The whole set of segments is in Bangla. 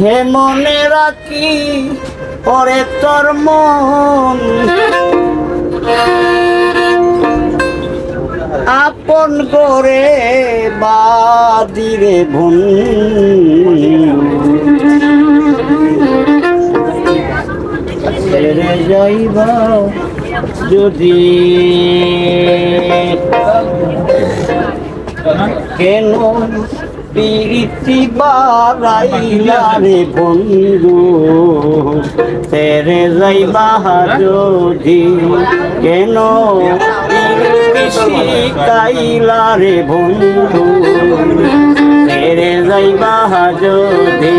সে মনে রাখি পরে তোর মন আপন করে বাদিরে ভুন ছেড়ে যাইবা যদি কেন প্রীতি বাড়াইলা রে বন্ধু ছেড়ে যাইবা যদি কেন প্রীতি শিখাইলা রে বন্ধু ছেড়ে যাইবা যদি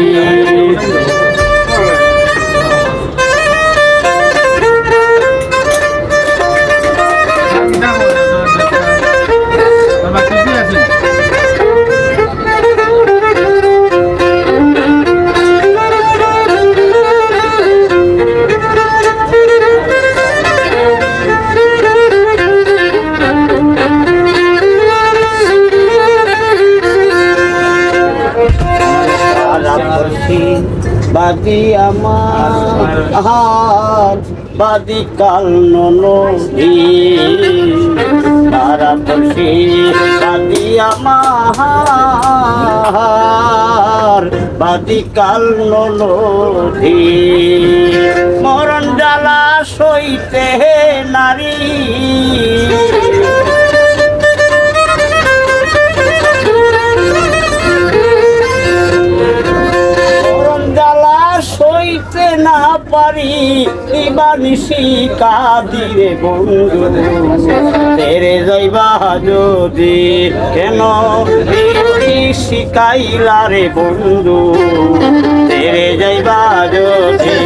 বাদি আমার বাদি কাল নদী তারা বসে বাদি আমার বাদি কাল নদী মরণ জ্বালা সইতে নারী সইতে না পারি নিবানিসি কাদিরে বন্ধু তেরে যাইবা যদি কেন শিখাইলা রে বন্ধু তেরে যাইবা যদি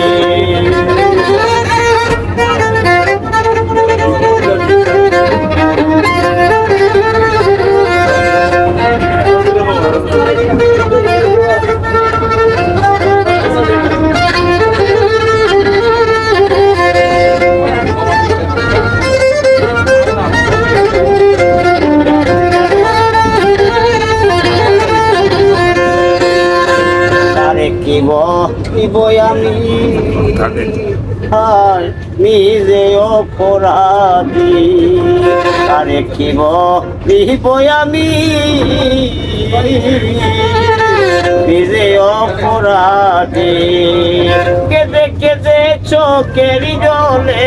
বই আমি নিজে অপরাধী আরে কি বই আমি নিজে অপরাধী কেঁদে কেঁদে চোখের জলে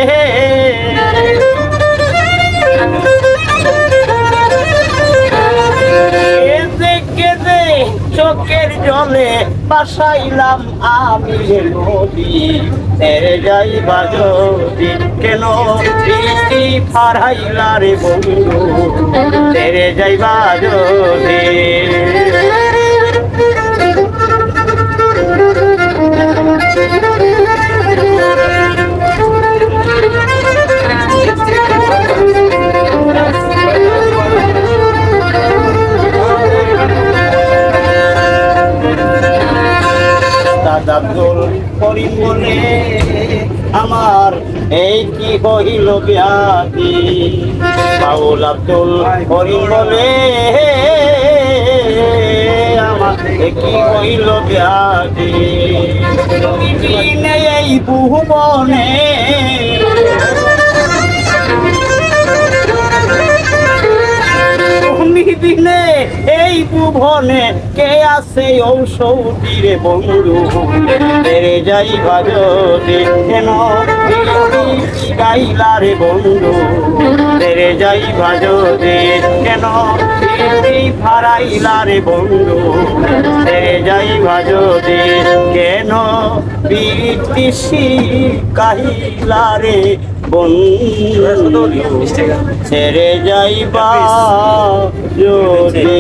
চোখের জলে বাসাইলাম আমি নদী তেরে যাইবা যদি কেন প্রীতি ফারাইলা রে বন্ধু তেরে যাইবা যদি করিম বলে আমার এই কি হইল ব্যাধি বাউল আব্দুল করিম বলে আমার কি হইল ব্যাধি এই ভুবনে দিনে এই ভুবনে কে আছে ঔষধিরে বন্ধু তেরে যাইবা যদি কেন গাইলা রে বন্ধু তেরে যাইবা যদি কেন ফারাইলা রে বন্ধু তেরে যাইবা যদি কেন প্রীতি শিখাইলা রে বন্ধু ছেড়ে যাইবা যদি